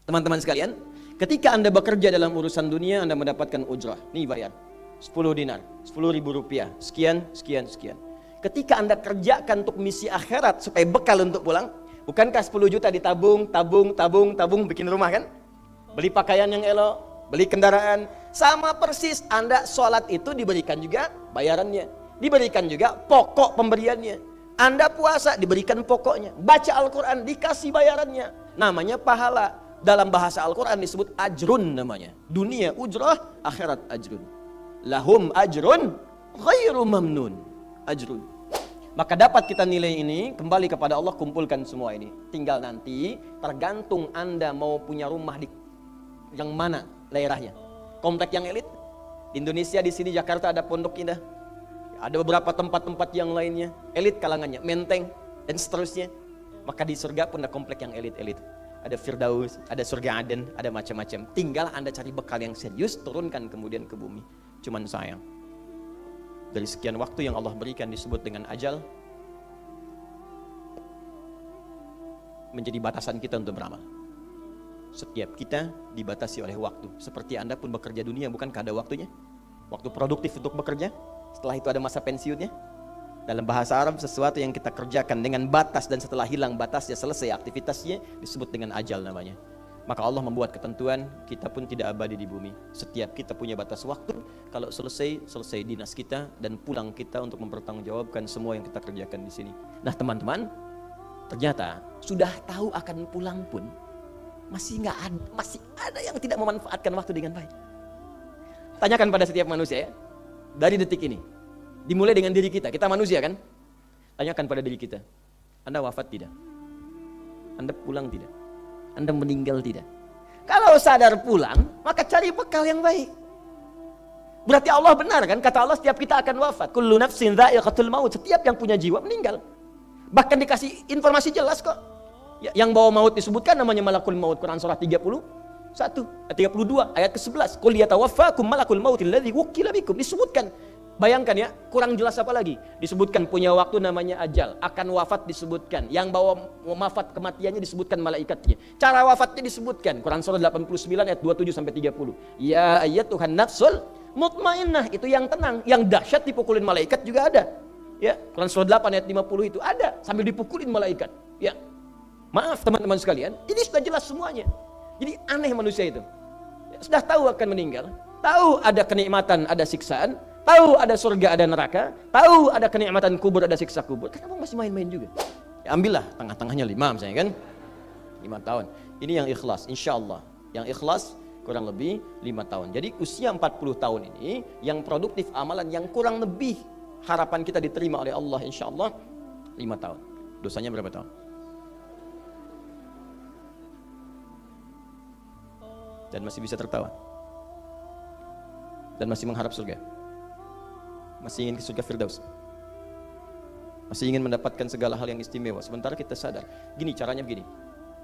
Teman-teman sekalian, ketika Anda bekerja dalam urusan dunia, Anda mendapatkan ujrah. Nih bayar, 10 dinar, 10.000 rupiah, sekian, sekian, sekian. Ketika Anda kerjakan untuk misi akhirat supaya bekal untuk pulang, bukankah 10 juta ditabung, tabung, bikin rumah kan? Beli pakaian yang elok, beli kendaraan. Sama persis, Anda sholat itu diberikan juga bayarannya. Diberikan juga pokok pemberiannya. Anda puasa diberikan pokoknya. Baca Al-Quran dikasih bayarannya. Namanya pahala. Dalam bahasa Al-Quran disebut ajrun namanya. Dunia ujrah, akhirat ajrun. Lahum ajrun ghairu mamnun. Ajrun. Maka dapat kita nilai ini, kembali kepada Allah, kumpulkan semua ini. Tinggal nanti tergantung Anda mau punya rumah di yang mana daerahnya. Komplek yang elit. Di Indonesia, di sini Jakarta ada Pondok Indah. Ada beberapa tempat-tempat yang lainnya. Elit kalangannya, Menteng dan seterusnya. Maka di surga pun ada komplek yang elit-elit. Ada Firdaus, ada surga Aden, ada macam-macam. Tinggal Anda cari bekal yang serius, turunkan kemudian ke bumi. Cuman sayang, dari sekian waktu yang Allah berikan disebut dengan ajal, menjadi batasan kita untuk beramal. Setiap kita dibatasi oleh waktu. Seperti Anda pun bekerja dunia, bukankah ada waktunya? Waktu produktif untuk bekerja, setelah itu ada masa pensiunnya. Dalam bahasa Arab, sesuatu yang kita kerjakan dengan batas dan setelah hilang batasnya, selesai aktivitasnya, disebut dengan ajal namanya. Maka Allah membuat ketentuan, kita pun tidak abadi di bumi. Setiap kita punya batas waktu, kalau selesai dinas kita dan pulang kita untuk mempertanggungjawabkan semua yang kita kerjakan di sini. Nah teman-teman, ternyata sudah tahu akan pulang pun masih ada yang tidak memanfaatkan waktu dengan baik. Tanyakan pada setiap manusia ya, dari detik ini. Dimulai dengan diri kita, kita manusia kan? Tanyakan pada diri kita, Anda wafat tidak? Anda pulang tidak? Anda meninggal tidak? Kalau sadar pulang, maka cari bekal yang baik. Berarti Allah benar kan? Kata Allah setiap kita akan wafat. Kullu nafsin dha'iqatul maut. Setiap yang punya jiwa meninggal. Bahkan dikasih informasi jelas kok. Yang bawa maut disebutkan namanya malakul maut. Quran surah 32 ayat ke-11. Qul yatawaffakum malakul mautil ladzi wukkila bikum. Disebutkan. Bayangkan ya, kurang jelas apa lagi? Disebutkan punya waktu namanya ajal, akan wafat disebutkan, yang bawa wafat kematiannya disebutkan malaikatnya. Cara wafatnya disebutkan, Quran surah 89 ayat 27 sampai 30. Ya ayyatuhan nafsul mutmainnah, itu yang tenang, yang dahsyat dipukulin malaikat juga ada. Ya, Quran surah 8 ayat 50 itu ada sambil dipukulin malaikat. Ya. Maaf teman-teman sekalian, ini sudah jelas semuanya. Jadi aneh manusia itu. Sudah tahu akan meninggal, tahu ada kenikmatan, ada siksaan, tahu ada surga, ada neraka, tahu ada kenikmatan kubur, ada siksa kubur. Kenapa masih main-main juga? Ya, ambillah tengah-tengahnya 5 misalnya kan. 5 tahun. Ini yang ikhlas, insya Allah. Yang ikhlas kurang lebih 5 tahun. Jadi usia 40 tahun ini, yang produktif amalan yang kurang lebih harapan kita diterima oleh Allah insya Allah 5 tahun. Dosanya berapa tahun? Dan masih bisa tertawa. Dan masih mengharap surga. Masih ingin ke surga Firdaus, masih ingin mendapatkan segala hal yang istimewa. Sementara kita sadar, gini caranya begini.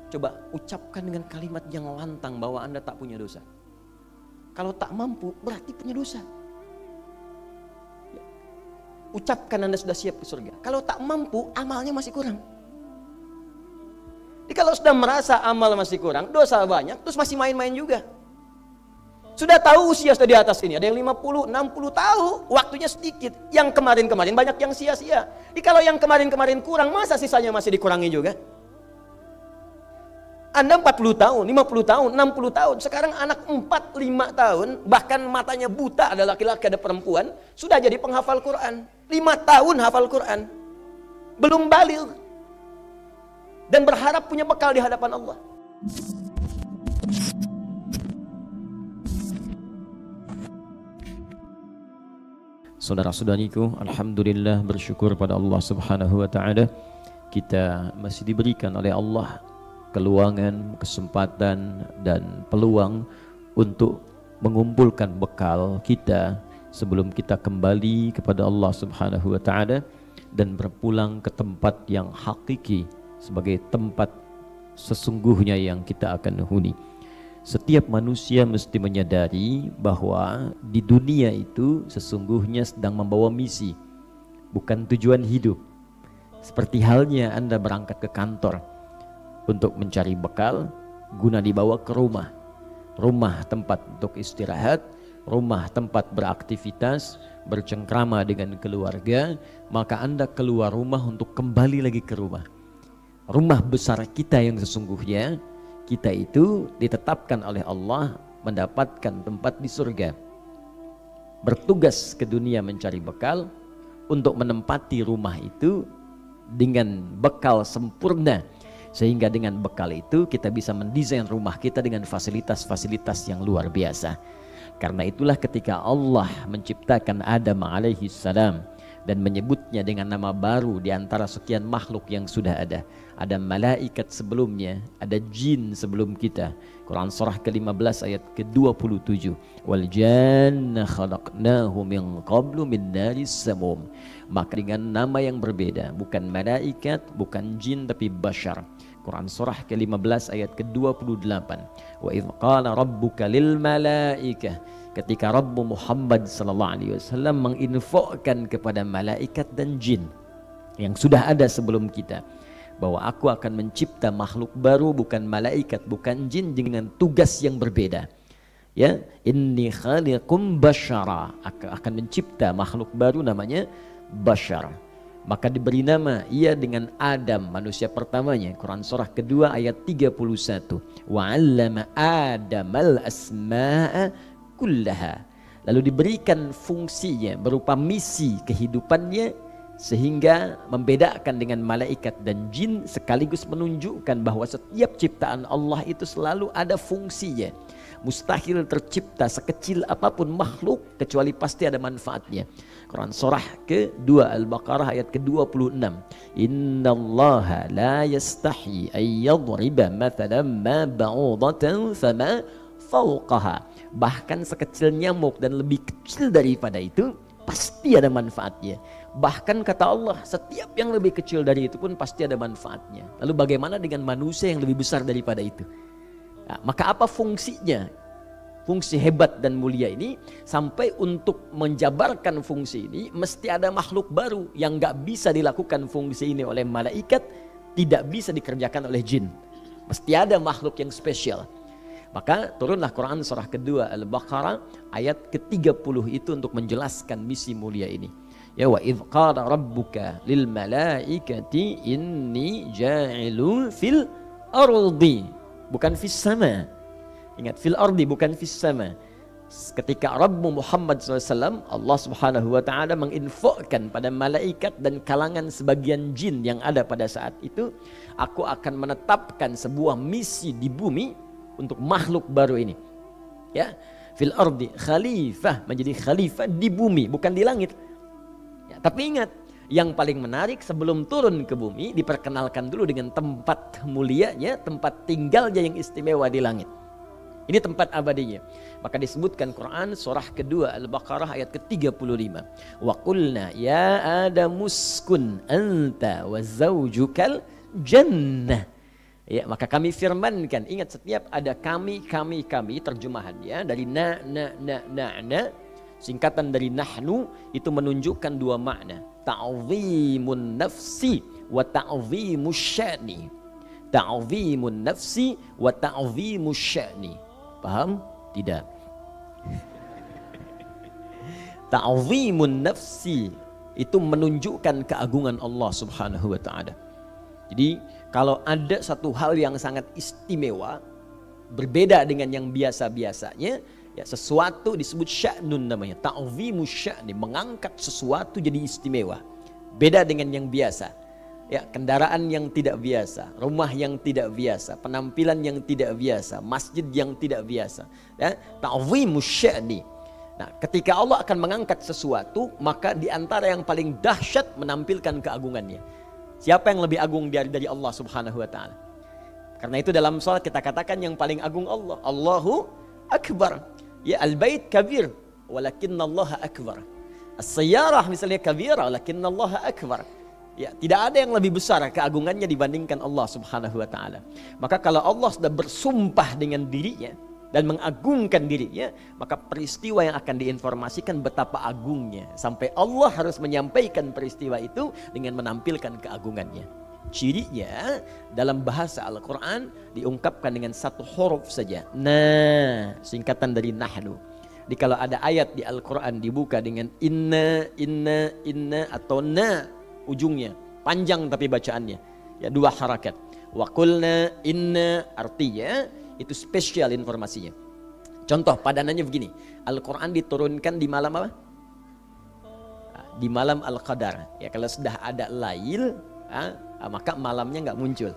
Coba ucapkan dengan kalimat yang lantang bahwa Anda tak punya dosa. Kalau tak mampu berarti punya dosa. Ucapkan Anda sudah siap ke surga. Kalau tak mampu, amalnya masih kurang. Jadi kalau sudah merasa amal masih kurang, dosa banyak, terus masih main-main juga. Sudah tahu usia sudah di atas ini, ada yang 50, 60 tahu, waktunya sedikit. Yang kemarin-kemarin banyak yang sia-sia. Jadi kalau yang kemarin-kemarin kurang, masa sisanya masih dikurangi juga? Anda 40 tahun, 50 tahun, 60 tahun. Sekarang anak 4, 5 tahun, bahkan matanya buta, ada laki-laki, ada perempuan, sudah jadi penghafal Quran. 5 tahun hafal Quran. Belum baligh. Dan berharap punya bekal di hadapan Allah. Saudara-saudariku, alhamdulillah, bersyukur pada Allah Subhanahu wa taala, kita masih diberikan oleh Allah keluangan, kesempatan dan peluang untuk mengumpulkan bekal kita sebelum kita kembali kepada Allah Subhanahu wa taala dan berpulang ke tempat yang hakiki sebagai tempat sesungguhnya yang kita akan huni. Setiap manusia mesti menyadari bahwa di dunia itu sesungguhnya sedang membawa misi, bukan tujuan hidup. Seperti halnya Anda berangkat ke kantor untuk mencari bekal, guna dibawa ke rumah. Rumah tempat untuk istirahat, rumah tempat beraktivitas, bercengkrama dengan keluarga, maka Anda keluar rumah untuk kembali lagi ke rumah. Rumah besar kita yang sesungguhnya, kita itu ditetapkan oleh Allah mendapatkan tempat di surga. Bertugas ke dunia mencari bekal untuk menempati rumah itu dengan bekal sempurna, sehingga dengan bekal itu kita bisa mendesain rumah kita dengan fasilitas-fasilitas yang luar biasa. Karena itulah ketika Allah menciptakan Adam alaihi salam dan menyebutnya dengan nama baru di antara sekian makhluk yang sudah ada. Ada malaikat sebelumnya, ada jin sebelum kita. Quran surah ke-15 ayat ke-27. Wal janna khalaqnahu min qablu min naris samum. Maka dengan nama yang berbeda, bukan malaikat, bukan jin, tapi bashar. Quran surah ke-15 ayat ke-28. Wa idh qala rabbuka lil malaikah, ketika Rabbu Muhammad sallallahu alaihi wasallam menginfokan kepada malaikat dan jin yang sudah ada sebelum kita bahwa aku akan mencipta makhluk baru, bukan malaikat, bukan jin, dengan tugas yang berbeda. Ya, inni khaliqum basyara, akan mencipta makhluk baru namanya bashar. Maka diberi nama ia dengan Adam, manusia pertamanya. Quran surah kedua ayat 31. Wa 'allama Adamal asma'a kullaha. Lalu diberikan fungsinya berupa misi kehidupannya, sehingga membedakan dengan malaikat dan jin, sekaligus menunjukkan bahwa setiap ciptaan Allah itu selalu ada fungsinya. Mustahil tercipta sekecil apapun makhluk kecuali pasti ada manfaatnya. Quran surah ke-2 Al-Baqarah ayat ke-26. Innallaha la yastahi ay yadriba mathalan ma ba'udatan fama fawqaha. Bahkan sekecil nyamuk dan lebih kecil daripada itu pasti ada manfaatnya. Bahkan kata Allah, setiap yang lebih kecil dari itu pun pasti ada manfaatnya. Lalu bagaimana dengan manusia yang lebih besar daripada itu? Nah, maka apa fungsinya? Fungsi hebat dan mulia ini, sampai untuk menjabarkan fungsi ini mesti ada makhluk baru yang gak bisa dilakukan fungsi ini oleh malaikat, tidak bisa dikerjakan oleh jin. Mesti ada makhluk yang spesial. Maka turunlah Quran surah kedua Al-Baqarah ayat ke-30 itu untuk menjelaskan misi mulia ini. Ya, wa idh qala rabbuka lil malaikati inni ja'ilun fil ardi, bukan fis sama. Ingat, fil ardi bukan fis sama. Ketika Rabbu Muhammad SAW, Allah Subhanahu wa taala menginfokan pada malaikat dan kalangan sebagian jin yang ada pada saat itu, aku akan menetapkan sebuah misi di bumi untuk makhluk baru ini. Ya, fil ardi khalifah, menjadi khalifah di bumi, bukan di langit. Ya, tapi ingat, yang paling menarik sebelum turun ke bumi diperkenalkan dulu dengan tempat mulianya, tempat tinggalnya yang istimewa di langit. Ini tempat abadinya. Maka disebutkan Quran surah kedua Al-Baqarah ayat ke-35. Wa qulna ya adamuskun anta wa zawjukal jannah. Ya, maka kami firmankan. Ingat, setiap ada kami terjemahannya dari na, singkatan dari nahnu, itu menunjukkan dua makna. Ta'zimun nafsi wa ta'zimus sya'ni. Ta'zimun nafsi wa ta'zimus sya'ni. Paham? Tidak. Ta'zimun nafsi itu menunjukkan keagungan Allah Subhanahu wa taala. Jadi kalau ada satu hal yang sangat istimewa, berbeda dengan yang biasa-biasanya, ya sesuatu disebut sya'nun namanya. Ta'zimus sya'ni, mengangkat sesuatu jadi istimewa. Beda dengan yang biasa. Ya, kendaraan yang tidak biasa, rumah yang tidak biasa, penampilan yang tidak biasa, masjid yang tidak biasa. Ya, ta'zimus sya'ni. Nah, ketika Allah akan mengangkat sesuatu, maka di antara yang paling dahsyat menampilkan keagungannya. Siapa yang lebih agung dari Allah Subhanahu wa taala? Karena itu dalam salat kita katakan yang paling agung Allah. Allahu akbar. Ya, al-bait kabir, walakinallaha akbar. As-sayyarah misalnya kabira, walakinallaha akbar. Ya, tidak ada yang lebih besar keagungannya dibandingkan Allah Subhanahu wa taala. Maka kalau Allah sudah bersumpah dengan dirinya dan mengagungkan dirinya, maka peristiwa yang akan diinformasikan betapa agungnya, sampai Allah harus menyampaikan peristiwa itu dengan menampilkan keagungannya. Cirinya dalam bahasa Al-Quran diungkapkan dengan satu huruf saja. Nah, singkatan dari nahnu. Jadi kalau ada ayat di Al-Quran dibuka dengan inna, atau na ujungnya. Panjang tapi bacaannya. Ya, 2 harakat. Wa qulna inna, artinya itu spesial informasinya. Contoh padanannya begini. Al-Quran diturunkan di malam apa? Di malam Al-Qadar. Ya, kalau sudah ada lail, maka malamnya nggak muncul.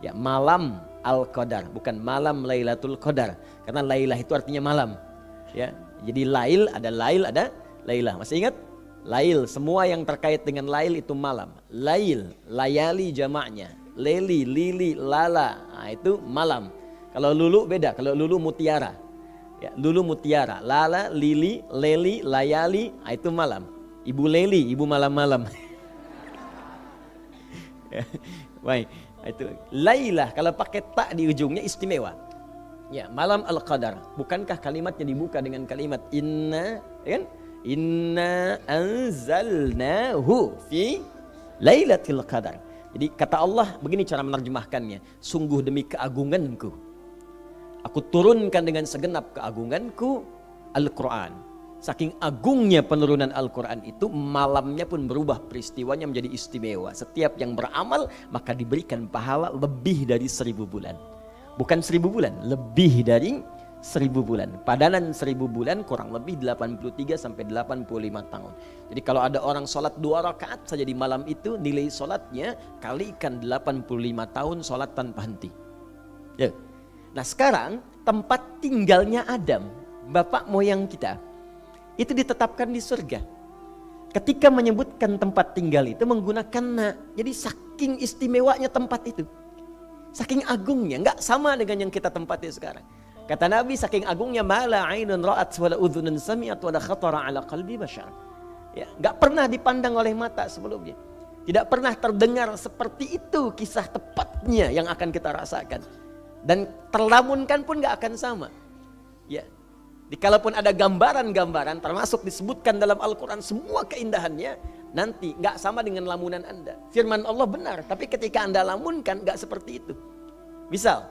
Ya, malam Al-Qadar, bukan malam Lailatul Qadar. Karena Lailah itu artinya malam. Ya, jadi lail, ada Lailah. Masih ingat? Lail, semua yang terkait dengan lail itu malam. Lail, layali jamaknya. Leli, lili, lala, itu malam. Kalau lulu beda, kalau lulu mutiara. Ya, lulu mutiara, lala, lili, leli, layali, itu malam. Ibu Leli, ibu malam-malam. Baik, itu Lailah kalau pakai tak di ujungnya istimewa. Ya, malam Al-Qadar. Bukankah kalimatnya dibuka dengan kalimat inna, kan? Inna anzalnahu fi Lailatul Qadar. Jadi kata Allah begini cara menerjemahkannya, sungguh demi keagunganku aku turunkan dengan segenap keagunganku Al-Quran. Saking agungnya penurunan Al-Quran itu, malamnya pun berubah peristiwanya menjadi istimewa. Setiap yang beramal maka diberikan pahala lebih dari 1000 bulan. Bukan 1000 bulan, lebih dari 1000 bulan. Padanan 1000 bulan kurang lebih 83 sampai 85 tahun. Jadi kalau ada orang sholat 2 rakaat saja di malam itu, nilai sholatnya kalikan 85 tahun sholat tanpa henti. Ya. Nah sekarang tempat tinggalnya Adam, bapak moyang kita, itu ditetapkan di surga. Ketika menyebutkan tempat tinggal itu menggunakan na. Jadi saking istimewanya tempat itu, saking agungnya, nggak sama dengan yang kita tempati sekarang. Kata Nabi, saking agungnya mala ainun ra'at wala udhunun sami'at wala khatara ala qalbi bashar. Ya, nggak pernah dipandang oleh mata sebelumnya. Tidak pernah terdengar seperti itu kisah tepatnya yang akan kita rasakan. Dan terlamunkan pun nggak akan sama. Ya. Kalaupun ada gambaran-gambaran termasuk disebutkan dalam Al-Quran semua keindahannya, nanti nggak sama dengan lamunan Anda. Firman Allah benar, tapi ketika Anda lamunkan nggak seperti itu. Misal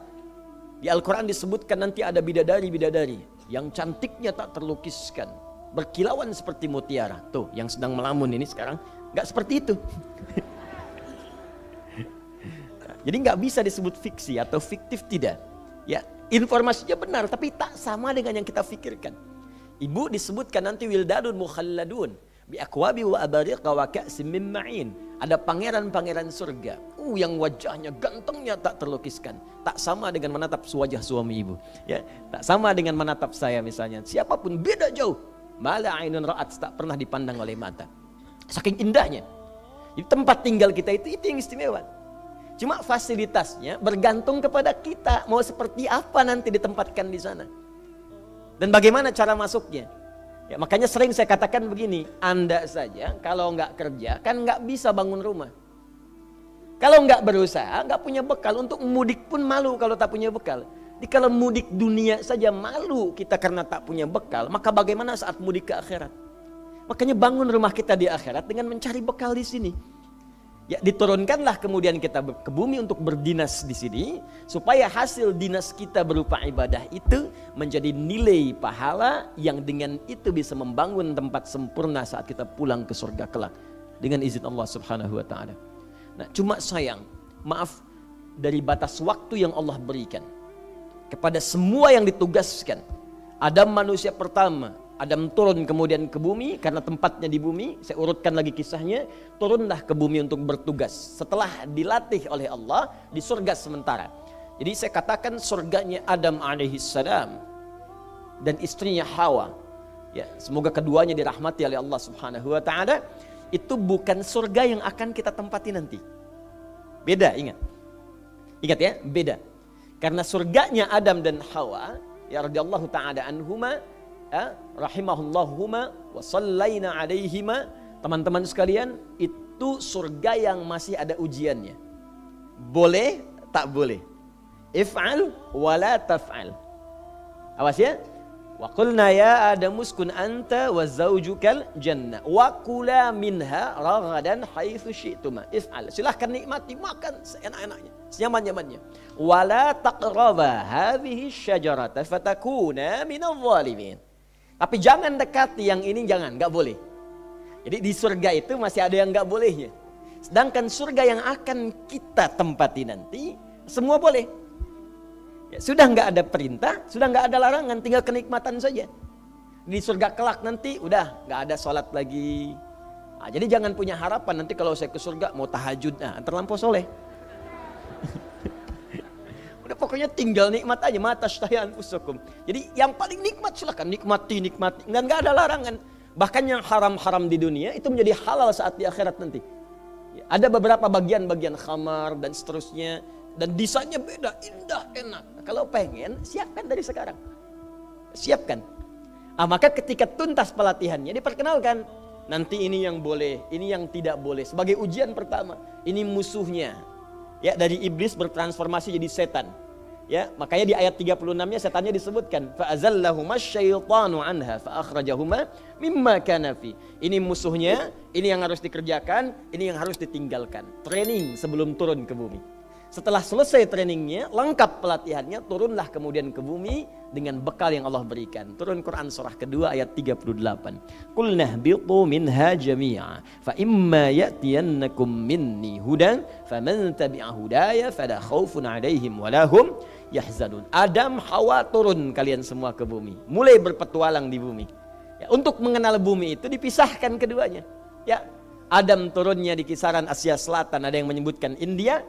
di Al-Quran disebutkan nanti ada bidadari-bidadari yang cantiknya tak terlukiskan, berkilauan seperti mutiara. Tuh yang sedang melamun ini sekarang nggak seperti itu. Jadi nggak bisa disebut fiksi atau fiktif, tidak. Ya, informasinya benar tapi tak sama dengan yang kita pikirkan. Ibu disebutkan nanti wildadun mukhalladun bi akwabi wa abariqa wa ka'sim min ma'in. Ada pangeran-pangeran surga yang wajahnya gantengnya tak terlukiskan. Tak sama dengan menatap wajah suami ibu. Ya, tak sama dengan menatap saya misalnya. Siapapun beda jauh. Mala ainun ra'at, tak pernah dipandang oleh mata. Saking indahnya. Di tempat tinggal kita itu yang istimewa. Cuma fasilitasnya bergantung kepada kita mau seperti apa nanti ditempatkan di sana. Dan bagaimana cara masuknya. Ya, makanya sering saya katakan begini, Anda saja kalau nggak kerja kan nggak bisa bangun rumah. Kalau nggak berusaha, nggak punya bekal, untuk mudik pun malu kalau tak punya bekal. Jadi kalau mudik dunia saja malu kita karena tak punya bekal, maka bagaimana saat mudik ke akhirat? Makanya bangun rumah kita di akhirat dengan mencari bekal di sini. Ya, diturunkanlah kemudian kita ke bumi untuk berdinas di sini, supaya hasil dinas kita berupa ibadah itu menjadi nilai pahala yang dengan itu bisa membangun tempat sempurna saat kita pulang ke surga kelak dengan izin Allah Subhanahu wa taala. Nah, cuma sayang, maaf, dari batas waktu yang Allah berikan kepada semua yang ditugaskan. Adam manusia pertama, Adam turun kemudian ke bumi karena tempatnya di bumi. Saya urutkan lagi kisahnya. Turunlah ke bumi untuk bertugas setelah dilatih oleh Allah di surga sementara. Jadi saya katakan surganya Adam alaihissalam dan istrinya Hawa. Ya, semoga keduanya dirahmati oleh Allah Subhanahu wa taala. Itu bukan surga yang akan kita tempati nanti. Beda, ingat. Ingat ya, beda. Karena surganya Adam dan Hawa, ya radhiyallahu taala anhuma, rahimahullahuma wa sallaina alaihima, teman-teman sekalian, itu surga yang masih ada ujiannya. Boleh, tak boleh. If'al wala taf'al. Awas ya. Wa qulna ya Adam uskun anta wa zaujukal jannah wa kula minha ragadan haitsu syi'tuma. If'al. Silahkan nikmati, makan seenak-enaknya, senyaman-nyamannya. Wala taqraba hadhihi syajarata fatakuna minadh dhalimin. Tapi jangan dekati yang ini, jangan, enggak boleh. Jadi di surga itu masih ada yang enggak bolehnya. Sedangkan surga yang akan kita tempati nanti semua boleh. Ya, sudah nggak ada perintah, sudah nggak ada larangan, tinggal kenikmatan saja. Di surga kelak nanti udah nggak ada sholat lagi. Nah, jadi jangan punya harapan nanti kalau saya ke surga mau tahajud, terlampau soleh. Udah pokoknya tinggal nikmat aja, mata sytahian fusukum. Jadi yang paling nikmat silakan nikmati, dan nggak ada larangan. Bahkan yang haram-haram di dunia itu menjadi halal saat di akhirat nanti. Ya, ada beberapa bagian-bagian khamar dan seterusnya. Dan desainnya beda, indah, enak. Nah, kalau pengen, siapkan dari sekarang. Siapkan. Maka ketika tuntas pelatihannya, diperkenalkan. Nanti ini yang boleh, ini yang tidak boleh. Sebagai ujian pertama, ini musuhnya. Ya, dari iblis bertransformasi jadi setan. Ya, makanya di ayat 36-nya setannya disebutkan. Fa'azallahuma syaitanu anha fa'akhrajahuma mimma kana fi. Ini musuhnya, ini yang harus dikerjakan, ini yang harus ditinggalkan. Training sebelum turun ke bumi. Setelah selesai trainingnya, lengkap pelatihannya, turunlah kemudian ke bumi dengan bekal yang Allah berikan. Turun Quran surah kedua ayat 38. Qul nahbitu minha jami'a fa imma ya'tiyannakum minni hudan faman tabi'a hudaya fala khaufun 'alaihim wa lahum yahzanun. Adam, Hawa, turun kalian semua ke bumi. Mulai berpetualang di bumi. Ya, untuk mengenal bumi itu dipisahkan keduanya. Ya, Adam turunnya di kisaran Asia Selatan, ada yang menyebutkan India.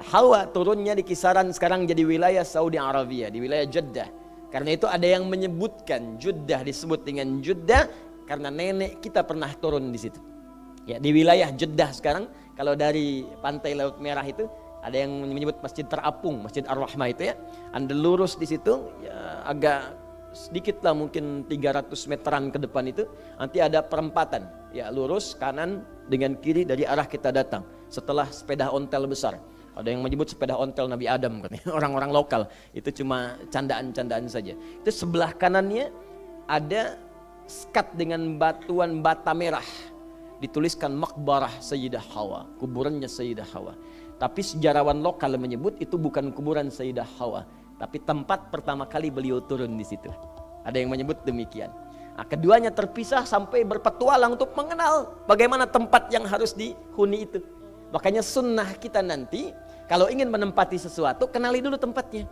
Hawa turunnya di kisaran sekarang jadi wilayah Saudi Arabia, di wilayah Jeddah. Karena itu ada yang menyebutkan Jeddah disebut dengan Jeddah karena nenek kita pernah turun di situ. Ya, di wilayah Jeddah sekarang, kalau dari pantai Laut Merah itu ada yang menyebut Masjid Terapung, Masjid Ar-Rahmah itu ya. Anda lurus di situ, ya, agak sedikit lah mungkin 300 meteran ke depan itu, nanti ada perempatan. Ya, lurus kanan dengan kiri dari arah kita datang. Setelah sepeda ontel besar. Ada yang menyebut sepeda ontel Nabi Adam katanya. Orang-orang lokal itu cuma candaan-candaan saja. Itu sebelah kanannya ada sekat dengan batuan bata merah. Dituliskan Maqbarah Sayyidah Hawa, kuburannya Sayyidah Hawa. Tapi sejarawan lokal menyebut itu bukan kuburan Sayyidah Hawa, tapi tempat pertama kali beliau turun di situ. Ada yang menyebut demikian. Nah, keduanya terpisah sampai berpetualang untuk mengenal bagaimana tempat yang harus dihuni itu. Makanya sunnah kita nanti kalau ingin menempati sesuatu, kenali dulu tempatnya.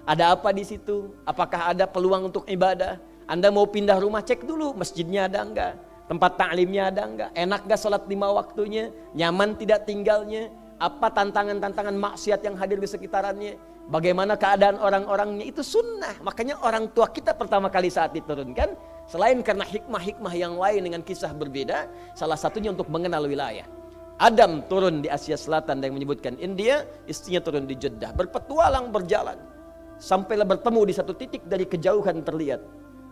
Ada apa di situ? Apakah ada peluang untuk ibadah? Anda mau pindah rumah, cek dulu masjidnya ada enggak? Tempat ta'limnya ada enggak? Enak enggak sholat 5 waktunya? Nyaman tidak tinggalnya? Apa tantangan-tantangan maksiat yang hadir di sekitarannya? Bagaimana keadaan orang-orangnya? Itu sunnah. Makanya orang tua kita pertama kali saat diturunkan, selain karena hikmah-hikmah yang lain dengan kisah berbeda, salah satunya untuk mengenal wilayah. Adam turun di Asia Selatan, yang menyebutkan India, istrinya turun di Jeddah, berpetualang berjalan sampailah bertemu di satu titik, dari kejauhan terlihat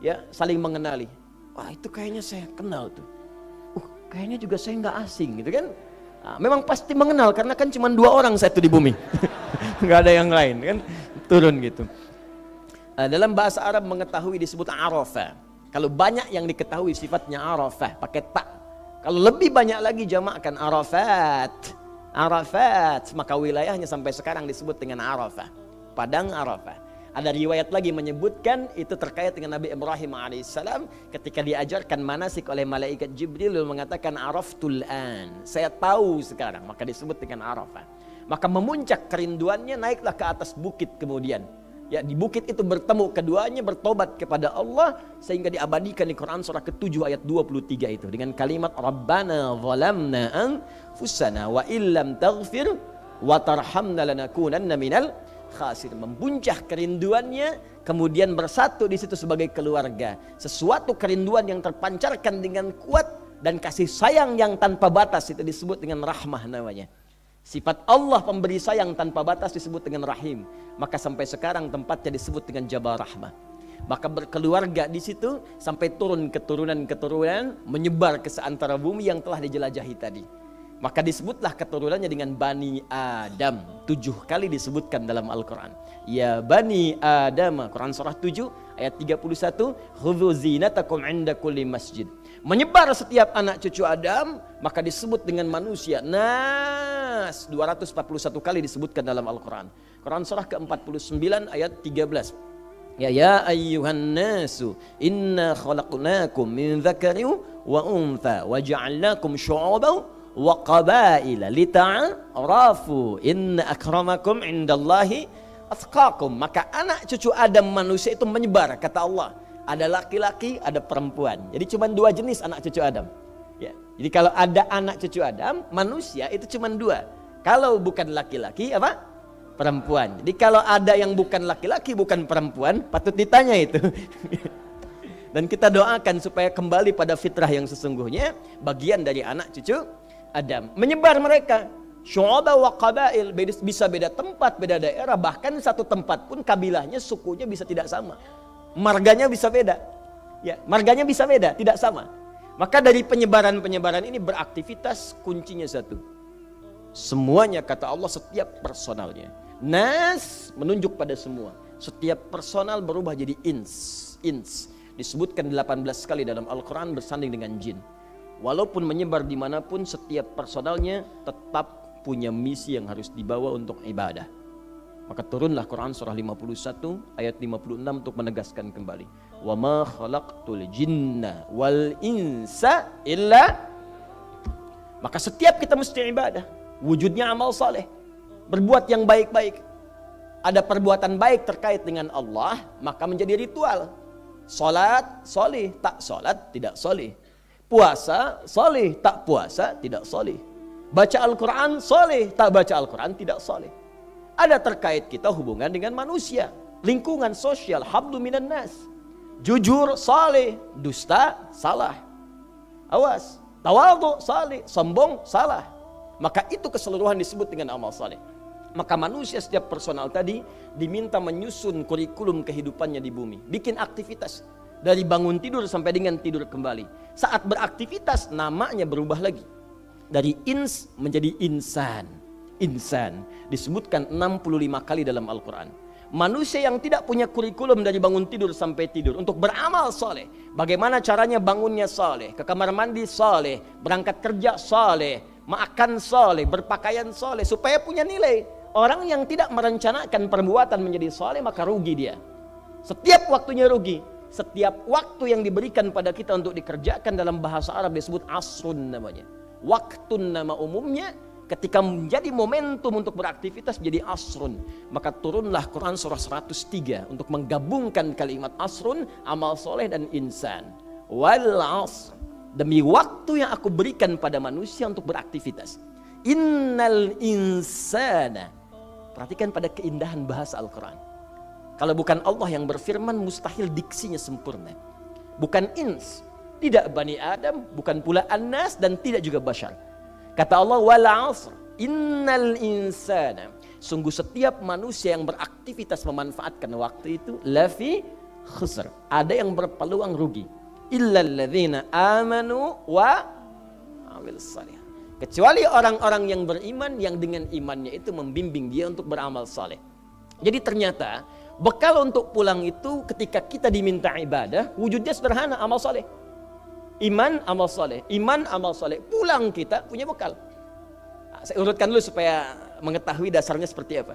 ya saling mengenali. Wah, itu kayaknya saya kenal tuh. Kayaknya juga saya nggak asing gitu kan. Nah, memang pasti mengenal karena kan cuma 2 orang saya tuh di bumi. Nggak ada yang lain kan, turun gitu. Dalam bahasa Arab mengetahui disebut arafah. Kalau banyak yang diketahui sifatnya arafah pakai ta. Kalau lebih banyak lagi jamakkan Arafat. Arafat, maka wilayahnya sampai sekarang disebut dengan Arafah. Padang Arafah. Ada riwayat lagi menyebutkan itu terkait dengan Nabi Ibrahim alaihissalam ketika diajarkan manasik oleh malaikat Jibril, lalu mengatakan Araftul an. Saya tahu sekarang, maka disebut dengan Arafah. Maka memuncak kerinduannya, naiklah ke atas bukit kemudian. Ya, di bukit itu bertemu keduanya, bertobat kepada Allah, sehingga diabadikan di Quran surah ke-7 ayat 23 itu dengan kalimat Rabbana zalamna anfusana wa illam taghfir wa tarhamna lanakunanna minal khasir. Membuncah kerinduannya, kemudian bersatu di situ sebagai keluarga. Sesuatu kerinduan yang terpancarkan dengan kuat dan kasih sayang yang tanpa batas, itu disebut dengan rahmah namanya. Sifat Allah pemberi sayang tanpa batas disebut dengan rahim. Maka sampai sekarang tempatnya disebut dengan Jabal Rahmah. Maka berkeluarga di situ sampai turun keturunan-keturunan menyebar ke seantara bumi yang telah dijelajahi tadi. Maka disebutlah keturunannya dengan Bani Adam. 7 kali disebutkan dalam Al-Quran. Ya Bani Adam, Quran surah 7 ayat 31, khudzu zinatakum 'inda kulli masjid. Menyebar setiap anak cucu Adam, maka disebut dengan manusia. Nas 241 kali disebutkan dalam Al-Qur'an. Quran surah ke-49 ayat 13. Ya ayyuhan nasu inna khalaqnakum min dzakarin wa untha wa ja'alnakum syu'uban wa qabaila lita'arafu inna akramakum 'indallahi atqakum. Maka anak cucu Adam manusia itu menyebar, kata Allah. Ada laki-laki, ada perempuan. Jadi cuma 2 jenis anak cucu Adam. Ya. Jadi kalau ada anak cucu Adam, manusia itu cuma 2. Kalau bukan laki-laki, apa? Perempuan. Jadi kalau ada yang bukan laki-laki, bukan perempuan, patut ditanya itu. Dan kita doakan supaya kembali pada fitrah yang sesungguhnya, bagian dari anak cucu Adam. Menyebar mereka. Syu'aba wa qabail, bisa beda tempat, beda daerah, bahkan satu tempat pun kabilahnya, sukunya bisa tidak sama. Marganya bisa beda. Ya, marganya bisa beda, tidak sama. Maka dari penyebaran-penyebaran ini beraktivitas kuncinya satu. Semuanya kata Allah setiap personalnya. Nas menunjuk pada semua. Setiap personal berubah jadi ins. Disebutkan 18 kali dalam Al-Quran bersanding dengan jin. Walaupun menyebar dimanapun, setiap personalnya tetap punya misi yang harus dibawa untuk ibadah. Maka turunlah Quran surah 51 ayat 56 untuk menegaskan kembali. Wa ma khalaqtul jinna wal insa illa. Maka setiap kita mesti ibadah. Wujudnya amal saleh. Berbuat yang baik-baik. Ada perbuatan baik terkait dengan Allah, maka menjadi ritual. Salat saleh, tak salat tidak saleh. Puasa saleh, tak puasa tidak saleh. Baca Al-Quran saleh, tak baca Al-Quran tidak saleh. Ada terkait kita hubungan dengan manusia, lingkungan sosial, hablu minan nas. Jujur saleh, dusta salah. Awas, tawadhu saleh, sombong salah. Maka itu keseluruhan disebut dengan amal saleh. Maka manusia setiap personal tadi diminta menyusun kurikulum kehidupannya di bumi, bikin aktivitas dari bangun tidur sampai dengan tidur kembali. Saat beraktivitas namanya berubah lagi. Dari ins menjadi insan. Insan disebutkan 65 kali dalam Al-Quran. Manusia yang tidak punya kurikulum dari bangun tidur sampai tidur untuk beramal soleh. Bagaimana caranya bangunnya soleh, ke kamar mandi soleh, berangkat kerja soleh, makan soleh, berpakaian soleh, supaya punya nilai. Orang yang tidak merencanakan perbuatan menjadi soleh, maka rugi dia. Setiap waktunya rugi. Setiap waktu yang diberikan pada kita untuk dikerjakan dalam bahasa Arab disebut asrun namanya. Waktu nama umumnya ketika menjadi momentum untuk beraktivitas jadi asrun. Maka turunlah Quran surah 103 untuk menggabungkan kalimat asrun, amal soleh dan insan. Wal asr, demi waktu yang aku berikan pada manusia untuk beraktivitas. Innal insana. Perhatikan pada keindahan bahasa Al-Quran. Kalau bukan Allah yang berfirman, mustahil diksinya sempurna. Bukan ins, tidak Bani Adam, bukan pula An-Nas, dan tidak juga Bashar. Kata Allah, wal asr, innal insana. Sungguh setiap manusia yang beraktivitas memanfaatkan waktu itu, lafi khusr. Ada yang berpeluang rugi. Illal ladzina amanu wa amilus salih. Kecuali orang-orang yang beriman, yang dengan imannya itu membimbing dia untuk beramal saleh. Jadi ternyata bekal untuk pulang itu ketika kita diminta ibadah, wujudnya sederhana, amal saleh. Iman, amal saleh. Iman, amal saleh. Pulang kita punya bekal. Nah, saya urutkan dulu supaya mengetahui dasarnya seperti apa.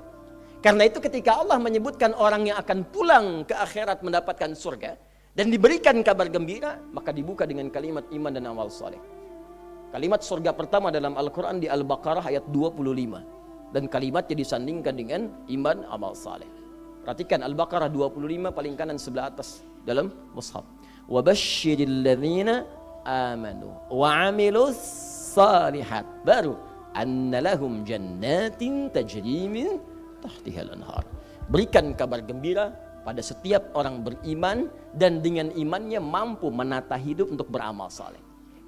Karena itu ketika Allah menyebutkan orang yang akan pulang ke akhirat mendapatkan surga dan diberikan kabar gembira, maka dibuka dengan kalimat iman dan amal saleh. Kalimat surga pertama dalam Al-Quran di Al-Baqarah ayat 25. Dan kalimatnya disandingkan dengan iman amal saleh. Perhatikan Al-Baqarah 25 paling kanan sebelah atas dalam mushaf. Wa basyiril ladzina amanu wa amilus salihat. Baru anna lahum jannatin tajri min tahtihal anhar. Berikan kabar gembira pada setiap orang beriman dan dengan imannya mampu menata hidup untuk beramal saleh.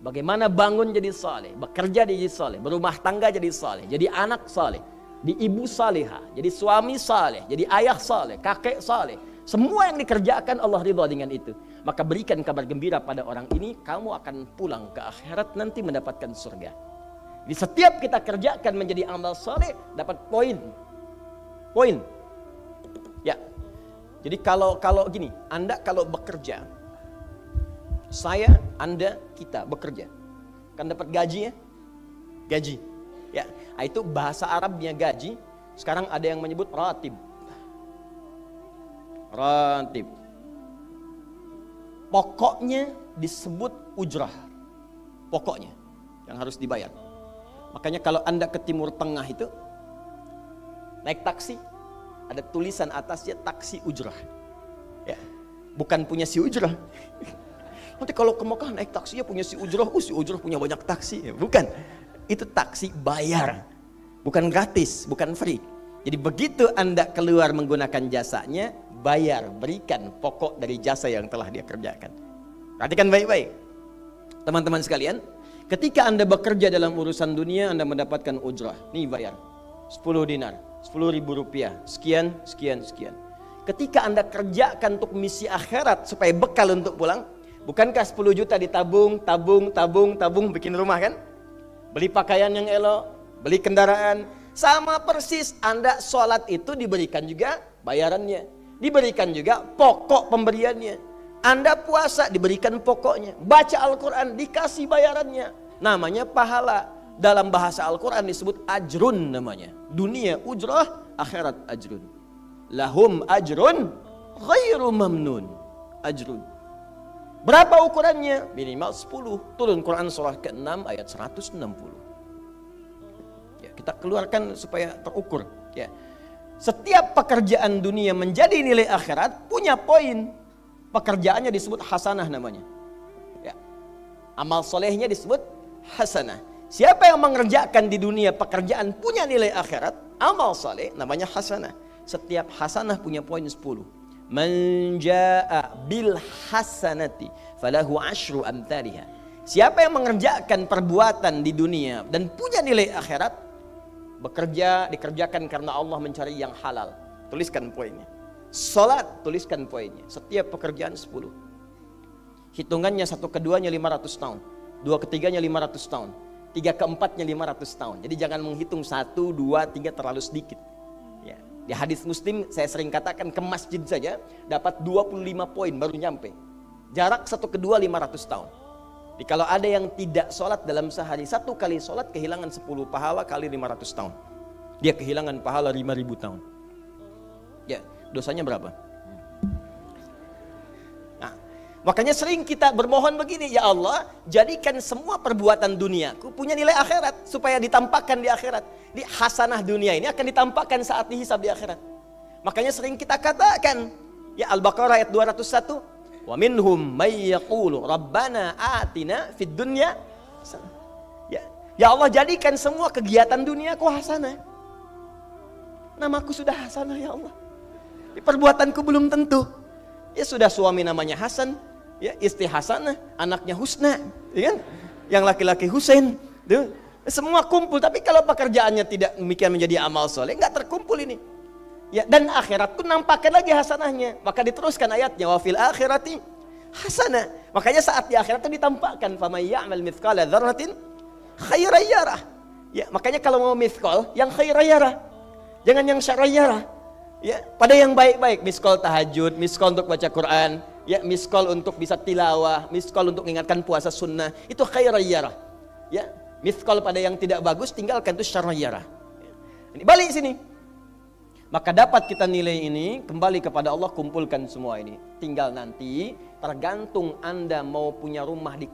Bagaimana bangun jadi saleh, bekerja jadi saleh, berumah tangga jadi saleh, jadi anak saleh, di ibu salihah, jadi suami saleh, jadi ayah saleh, kakek saleh. Semua yang dikerjakan Allah ridha dengan itu. Maka berikan kabar gembira pada orang ini, kamu akan pulang ke akhirat nanti mendapatkan surga. Di setiap kita kerjakan menjadi amal saleh dapat poin. Poin. Ya. Jadi kalau gini, Anda kalau bekerja, saya, Anda, kita bekerja, kan dapat gaji ya? Gaji. Ya, itu bahasa Arabnya gaji. Sekarang ada yang menyebut ratib. Ratib. Pokoknya disebut ujrah. Pokoknya yang harus dibayar. Makanya kalau Anda ke Timur Tengah itu naik taksi, ada tulisan atasnya taksi ujrah. Ya, bukan punya si ujrah. Nanti kalau ke Mekah naik taksinya punya si ujrah, si ujrah punya banyak taksi. Ya, bukan. Itu taksi bayar. Bukan gratis, bukan free. Jadi begitu Anda keluar menggunakan jasanya, bayar, berikan pokok dari jasa yang telah dia kerjakan. Perhatikan baik-baik. Teman-teman sekalian, ketika Anda bekerja dalam urusan dunia, Anda mendapatkan ujrah. Nih bayar, 10 dinar, 10.000 rupiah, sekian, sekian, sekian. Ketika Anda kerjakan untuk misi akhirat supaya bekal untuk pulang, bukankah 10 juta ditabung, tabung, bikin rumah kan? Beli pakaian yang elok, beli kendaraan. Sama persis Anda sholat itu diberikan juga bayarannya. Diberikan juga pokok pemberiannya. Anda puasa diberikan pokoknya. Baca Al-Quran dikasih bayarannya. Namanya pahala. Dalam bahasa Al-Quran disebut ajrun namanya. Dunia ujrah, akhirat ajrun. Lahum ajrun ghairu mamnun. Ajrun. Berapa ukurannya? Minimal 10. Turun Quran surah ke-6 ayat 160. Ya, kita keluarkan supaya terukur. Ya. Setiap pekerjaan dunia menjadi nilai akhirat punya poin. Pekerjaannya disebut hasanah namanya. Ya. Amal solehnya disebut hasanah. Siapa yang mengerjakan di dunia pekerjaan punya nilai akhirat, amal soleh namanya hasanah. Setiap hasanah punya poin 10. Man jaa bil hasanati falahu asyru amthaliha. Siapa yang mengerjakan perbuatan di dunia dan punya nilai akhirat, bekerja dikerjakan karena Allah mencari yang halal. Tuliskan poinnya. Salat, tuliskan poinnya. Setiap pekerjaan 10. Hitungannya 1 keduanya 500 tahun, 2 ketiganya 500 tahun, 3 keempatnya 500 tahun. Jadi jangan menghitung 1, 2, 3 terlalu sedikit. Ya. Di hadis Muslim saya sering katakan ke masjid saja dapat 25 poin baru nyampe. Jarak 1 kedua 500 tahun. Jadi kalau ada yang tidak sholat dalam sehari, 1 kali sholat kehilangan 10 pahala kali 500 tahun. Dia kehilangan pahala 5.000 tahun. Ya, dosanya berapa? Nah, makanya sering kita bermohon begini, ya Allah, jadikan semua perbuatan duniaku punya nilai akhirat supaya ditampakkan di akhirat. Di hasanah dunia ini akan ditampakkan saat dihisab di akhirat. Makanya sering kita katakan, ya Al-Baqarah ayat 201, wa minhum may yaqulu rabbana atina fid dunya hasanah. Ya Allah, jadikan semua kegiatan duniaku hasanah. Namaku sudah hasanah ya Allah. Perbuatanku belum tentu. Ya sudah suami namanya Hasan, ya istri Hasanah, anaknya Husna, ya kan? Yang laki-laki Husain, tuh. Semua kumpul, tapi kalau pekerjaannya tidak demikian menjadi amal soleh, nggak terkumpul ini. Ya, dan akhirat pun nampakkan lagi hasanahnya. Maka diteruskan ayatnya, wa fil akhirati hasanah. Makanya saat di akhirat itu ditampakkan, faman ya'mal mithqala dzarratin khairan yarah. Ya, makanya kalau mau mithqal, yang khairan yarah. Jangan yang syarran yarah. Ya, pada yang baik-baik, miskol tahajud, miskol untuk baca Quran, ya, miskol untuk bisa tilawah, miskol untuk mengingatkan puasa sunnah, itu khairan yarah. Ya, miskol pada yang tidak bagus, tinggalkan, itu syarran yarah. Ini balik sini. Maka dapat kita nilai ini, kembali kepada Allah, kumpulkan semua ini. Tinggal nanti, tergantung Anda mau punya rumah di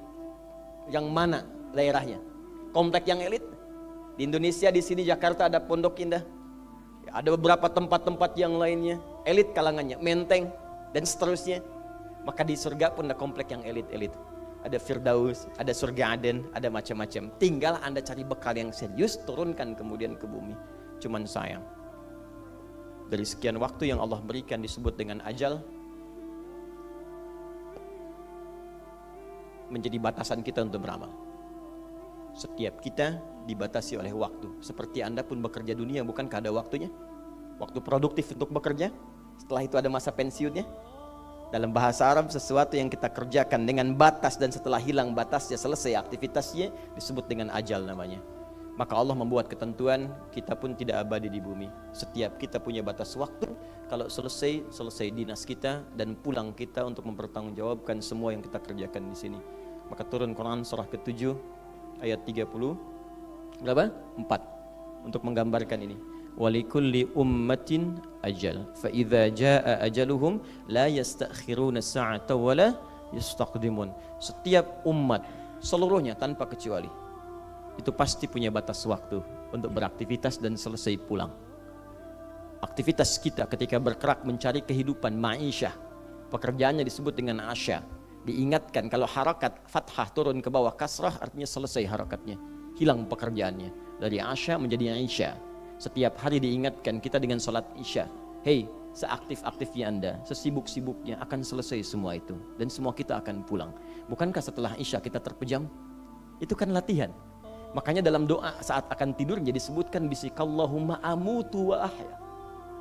yang mana daerahnya. Komplek yang elit. Di Indonesia, di sini Jakarta ada Pondok Indah. Ada beberapa tempat-tempat yang lainnya, elit kalangannya, Menteng, dan seterusnya. Maka di surga pun ada komplek yang elit-elit. Ada Firdaus, ada surga Aden, ada macam-macam. Tinggal Anda cari bekal yang serius, turunkan kemudian ke bumi. Cuman sayang, dari sekian waktu yang Allah berikan disebut dengan ajal, menjadi batasan kita untuk beramal. Setiap kita dibatasi oleh waktu. Seperti Anda pun bekerja dunia, bukankah ada waktunya? Waktu produktif untuk bekerja, setelah itu ada masa pensiunnya. Dalam bahasa Arab, sesuatu yang kita kerjakan dengan batas dan setelah hilang batasnya, selesai aktivitasnya, disebut dengan ajal namanya. Maka Allah membuat ketentuan, kita pun tidak abadi di bumi. Setiap kita punya batas waktu, kalau selesai dinas kita dan pulang kita untuk mempertanggungjawabkan semua yang kita kerjakan di sini. Maka turun Quran surah ke-7 ayat 30 berapa? 4 untuk menggambarkan ini. Walikulli ummatin ajal, fa idza jaa ajaluhum la yastakhiruna sa'ata wa la yastaqdimun. Setiap umat seluruhnya tanpa kecuali itu pasti punya batas waktu untuk beraktivitas dan selesai pulang. Aktivitas kita ketika bergerak mencari kehidupan ma'isyah, pekerjaannya disebut dengan asya. Diingatkan kalau harakat fathah turun ke bawah kasrah artinya selesai harakatnya, hilang pekerjaannya. Dari asya menjadi isya. Setiap hari diingatkan kita dengan salat isya. Hei, seaktif-aktifnya Anda, sesibuk-sibuknya akan selesai semua itu dan semua kita akan pulang. Bukankah setelah isya kita terpejam? Itu kan latihan. Makanya dalam doa saat akan tidur jadi disebutkan bisikallahumma amutu wa ahya.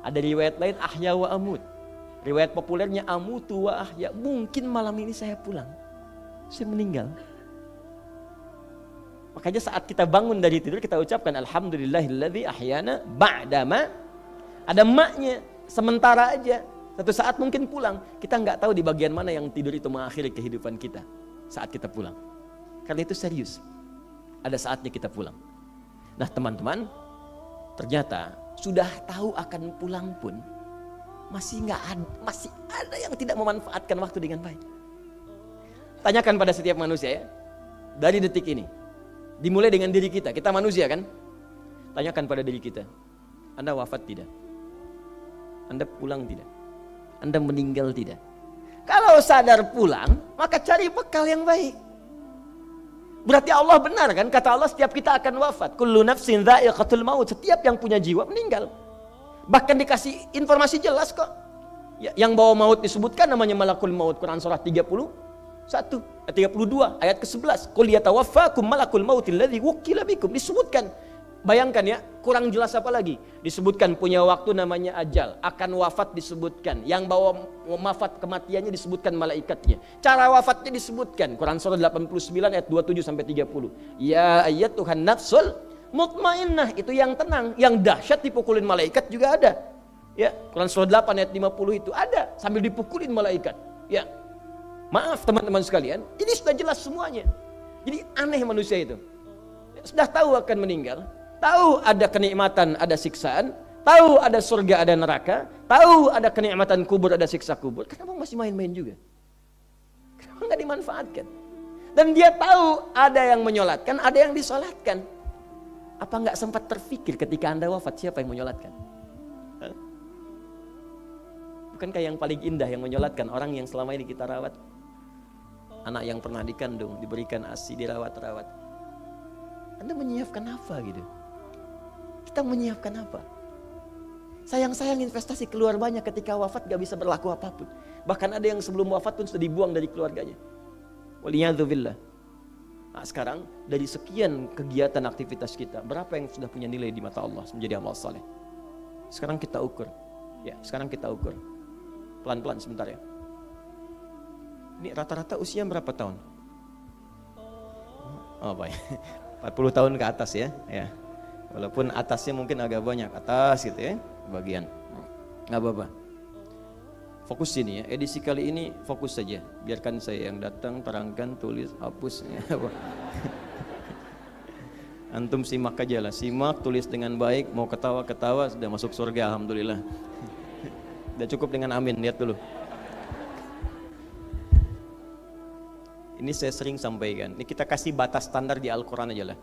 Ada riwayat lain ahya wa amut. Riwayat populernya amutu wa ahya. Mungkin malam ini saya pulang, saya meninggal. Makanya saat kita bangun dari tidur kita ucapkan alhamdulillahilladzi ahyana ba'dama. Ada maknya, sementara aja. Satu saat mungkin pulang. Kita nggak tahu di bagian mana yang tidur itu mengakhiri kehidupan kita saat kita pulang. Karena itu serius. Ada saatnya kita pulang. Nah teman-teman, ternyata sudah tahu akan pulang pun masih ada yang tidak memanfaatkan waktu dengan baik. Tanyakan pada setiap manusia ya, dari detik ini, dimulai dengan diri kita manusia kan? Tanyakan pada diri kita, Anda wafat tidak? Anda pulang tidak? Anda meninggal tidak? Kalau sadar pulang, maka cari bekal yang baik. Berarti Allah benar kan? Kata Allah setiap kita akan wafat. Kullu nafsin dha'iqatul maut. Setiap yang punya jiwa meninggal. Bahkan dikasih informasi jelas kok. Ya, yang bawa maut disebutkan namanya malakul maut. Quran surah 32 ayat ke-11. Qul yatawaffakum malakul mautil ladzi wukkila bikum. Disebutkan. Bayangkan ya, kurang jelas apa lagi? Disebutkan punya waktu namanya ajal, akan wafat disebutkan, yang bawa wafat kematiannya disebutkan malaikatnya. Cara wafatnya disebutkan, Quran surah 89 ayat 27 sampai 30. Ya ayyatuhan nafsul mutmainnah, itu yang tenang, yang dahsyat dipukulin malaikat juga ada. Ya, Quran surah 8 ayat 50 itu ada sambil dipukulin malaikat. Ya. Maaf teman-teman sekalian, ini sudah jelas semuanya. Jadi aneh manusia itu. Sudah tahu akan meninggal, tahu ada kenikmatan, ada siksaan, tahu ada surga, ada neraka, tahu ada kenikmatan kubur, ada siksa kubur. Kenapa masih main-main juga? Kenapa nggak dimanfaatkan? Dan dia tahu ada yang menyolatkan, ada yang disolatkan. Apa nggak sempat terfikir ketika Anda wafat siapa yang menyolatkan? Bukankah yang paling indah yang menyolatkan orang yang selama ini kita rawat? Anak yang pernah dikandung, diberikan ASI, dirawat-rawat. Anda menyiapkan apa gitu? Kita menyiapkan apa? Sayang-sayang investasi keluar banyak, ketika wafat gak bisa berlaku apapun. Bahkan ada yang sebelum wafat pun sudah dibuang dari keluarganya. Waliyadzubillah. Nah sekarang dari sekian kegiatan aktivitas kita, berapa yang sudah punya nilai di mata Allah menjadi amal saleh? Sekarang kita ukur. Ya, sekarang kita ukur. Pelan-pelan sebentar ya. Ini rata-rata usia berapa tahun? Oh baik. 40 tahun ke atas ya. Ya. Walaupun atasnya mungkin agak banyak, atas gitu ya, bagian. Nggak apa-apa. Fokus sini ya, edisi kali ini fokus saja. Biarkan saya yang datang, terangkan, tulis, hapus. Antum simak aja lah, simak, tulis dengan baik, mau ketawa-ketawa, sudah masuk surga, alhamdulillah. Sudah cukup dengan amin, lihat dulu. Ini saya sering sampaikan, ini kita kasih batas standar di Al-Quran aja lah,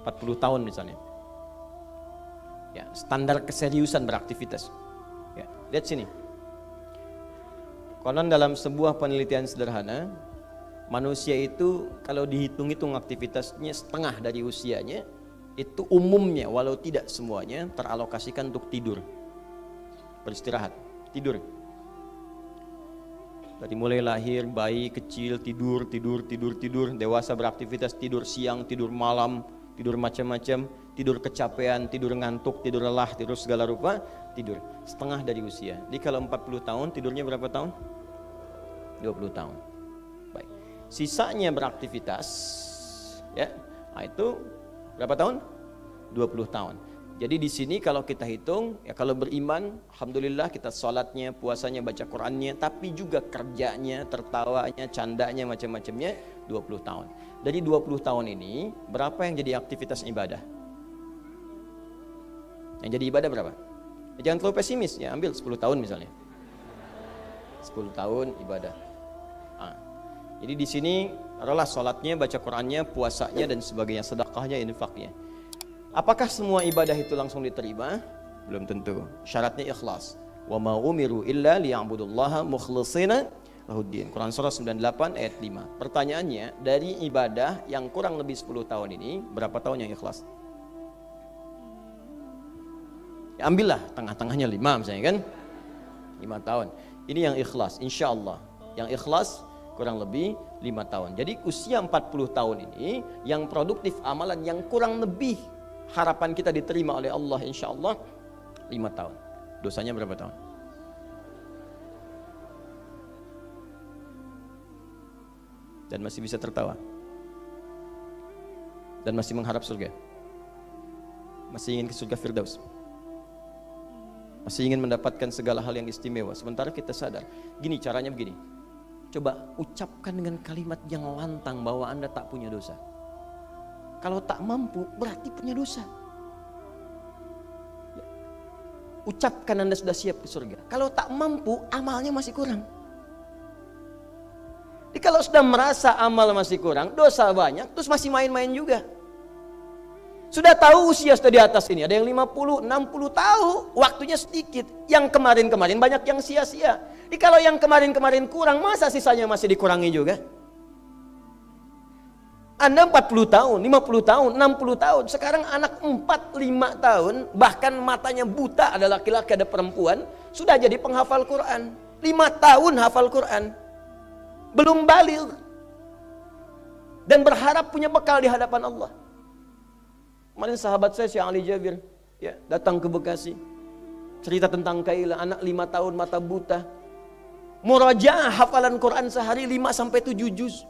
40 tahun misalnya. Ya, standar keseriusan beraktivitas. Ya, lihat sini. Konon dalam sebuah penelitian sederhana, manusia itu kalau dihitung-hitung aktivitasnya setengah dari usianya, itu umumnya walau tidak semuanya teralokasikan untuk tidur, beristirahat, tidur. Dari mulai lahir, bayi kecil tidur, dewasa beraktivitas, tidur siang, tidur malam, tidur macam-macam, tidur kecapean, tidur ngantuk, tidur lelah, tidur segala rupa, tidur. Setengah dari usia. Jadi kalau 40 tahun, tidurnya berapa tahun? 20 tahun. Baik. Sisanya beraktivitas, ya. Nah itu berapa tahun? 20 tahun. Jadi di sini kalau kita hitung, ya kalau beriman, alhamdulillah kita sholatnya, puasanya, baca Qur'annya, tapi juga kerjanya, tertawanya, candanya, macam-macamnya 20 tahun. Dari 20 tahun ini, berapa yang jadi aktivitas ibadah? Yang jadi ibadah berapa? Ya, jangan terlalu pesimis, ya ambil 10 tahun misalnya. 10 tahun ibadah. Jadi di sini adalah sholatnya, baca Qur'annya, puasanya dan sebagainya, sedekahnya, infaknya. Apakah semua ibadah itu langsung diterima? Belum tentu. Syaratnya ikhlas. Wa ma umiru illa liya'budullaha mukhlishina lahuddin. Quran surah 98 ayat 5. Pertanyaannya, dari ibadah yang kurang lebih 10 tahun ini, berapa tahun yang ikhlas? Ya, ambillah tengah-tengahnya 5 misalnya kan. 5 tahun. Ini yang ikhlas, insya Allah. Yang ikhlas kurang lebih 5 tahun. Jadi usia 40 tahun ini yang produktif amalan yang kurang lebih harapan kita diterima oleh Allah insya Allah 5 tahun. Dosanya berapa tahun? Dan masih bisa tertawa. Dan masih mengharap surga. Masih ingin ke surga Firdaus. Masih ingin mendapatkan segala hal yang istimewa. Sementara kita sadar, gini caranya begini. Coba ucapkan dengan kalimat yang lantang bahwa Anda tak punya dosa. Kalau tak mampu berarti punya dosa. Ya. Ucapkan Anda sudah siap ke surga. Kalau tak mampu amalnya masih kurang. Jadi kalau sudah merasa amal masih kurang, dosa banyak, terus masih main-main juga. Sudah tahu usia sudah di atas ini, ada yang 50, 60 tahu, waktunya sedikit. Yang kemarin-kemarin banyak yang sia-sia. Jadi kalau yang kemarin-kemarin kurang, masa sisanya masih dikurangi juga? Anda 40 tahun, 50 tahun, 60 tahun. Sekarang anak 4, 5 tahun, bahkan matanya buta, ada laki-laki, ada perempuan, sudah jadi penghafal Quran. 5 tahun hafal Quran. Belum baligh. Dan berharap punya bekal di hadapan Allah. Kemarin sahabat saya, Syekh Ali Jabir, ya, datang ke Bekasi. Cerita tentang Kaila, anak 5 tahun, mata buta. Murajaah hafalan Quran sehari 5-7 juz.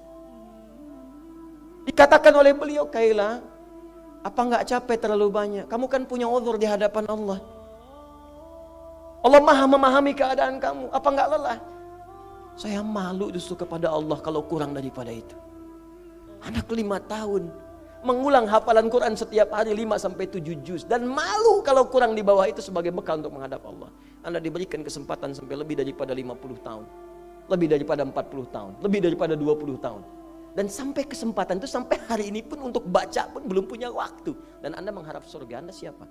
Dikatakan oleh beliau, Kaila, apa enggak capek terlalu banyak? Kamu kan punya uzur di hadapan Allah. Allah maha memahami keadaan kamu. Apa enggak lelah? Saya malu justru kepada Allah kalau kurang daripada itu. Anak 5 tahun mengulang hafalan Quran setiap hari 5-7 juz. Dan malu kalau kurang di bawah itu sebagai bekal untuk menghadap Allah. Anda diberikan kesempatan sampai lebih daripada 50 tahun. Lebih daripada 40 tahun. Lebih daripada 20 tahun. Dan sampai kesempatan itu sampai hari ini pun untuk baca pun belum punya waktu. Dan Anda mengharap surga, Anda siapa?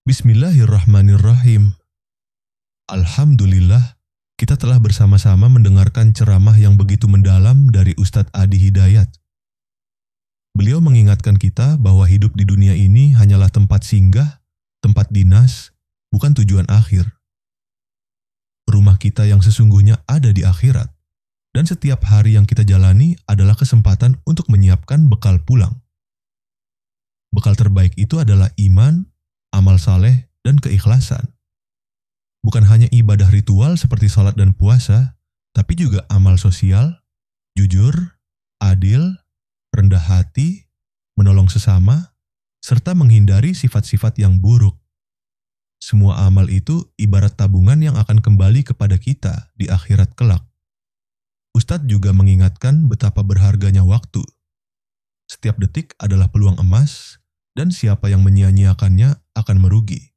Bismillahirrahmanirrahim. Alhamdulillah, kita telah bersama-sama mendengarkan ceramah yang begitu mendalam dari Ustadz Adi Hidayat. Beliau mengingatkan kita bahwa hidup di dunia ini hanyalah tempat singgah, tempat dinas, bukan tujuan akhir. Rumah kita yang sesungguhnya ada di akhirat, dan setiap hari yang kita jalani adalah kesempatan untuk menyiapkan bekal pulang. Bekal terbaik itu adalah iman, amal saleh, dan keikhlasan. Bukan hanya ibadah ritual seperti sholat dan puasa, tapi juga amal sosial, jujur, adil, rendah hati, menolong sesama, serta menghindari sifat-sifat yang buruk. Semua amal itu ibarat tabungan yang akan kembali kepada kita di akhirat kelak. Ustadz juga mengingatkan betapa berharganya waktu. Setiap detik adalah peluang emas, dan siapa yang menyia-nyiakannya akan merugi.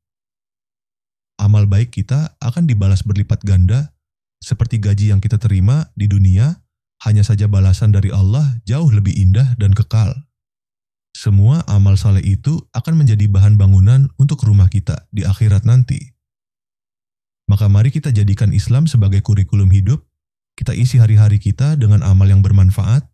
Amal baik kita akan dibalas berlipat ganda, seperti gaji yang kita terima di dunia, hanya saja balasan dari Allah jauh lebih indah dan kekal. Semua amal saleh itu akan menjadi bahan bangunan untuk rumah kita di akhirat nanti. Maka mari kita jadikan Islam sebagai kurikulum hidup, kita isi hari-hari kita dengan amal yang bermanfaat,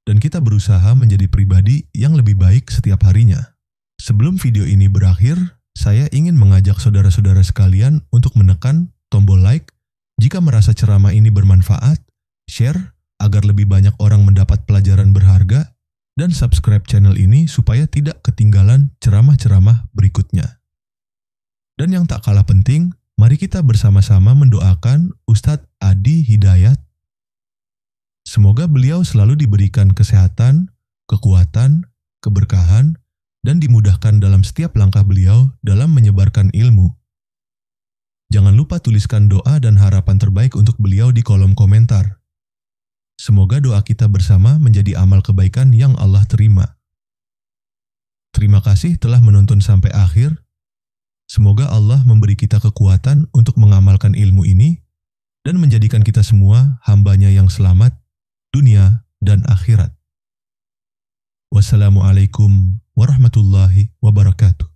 dan kita berusaha menjadi pribadi yang lebih baik setiap harinya. Sebelum video ini berakhir, saya ingin mengajak saudara-saudara sekalian untuk menekan tombol like jika merasa ceramah ini bermanfaat, share agar lebih banyak orang mendapat pelajaran berharga, dan subscribe channel ini supaya tidak ketinggalan ceramah-ceramah berikutnya. Dan yang tak kalah penting, mari kita bersama-sama mendoakan Ustadz Adi Hidayat Semoga beliau selalu diberikan kesehatan, kekuatan, keberkahan, dan dimudahkan dalam setiap langkah beliau dalam menyebarkan ilmu. Jangan lupa tuliskan doa dan harapan terbaik untuk beliau di kolom komentar. Semoga doa kita bersama menjadi amal kebaikan yang Allah terima. Terima kasih telah menonton sampai akhir. Semoga Allah memberi kita kekuatan untuk mengamalkan ilmu ini dan menjadikan kita semua hamba-Nya yang selamat, dunia dan akhirat. Wassalamualaikum warahmatullahi wabarakatuh.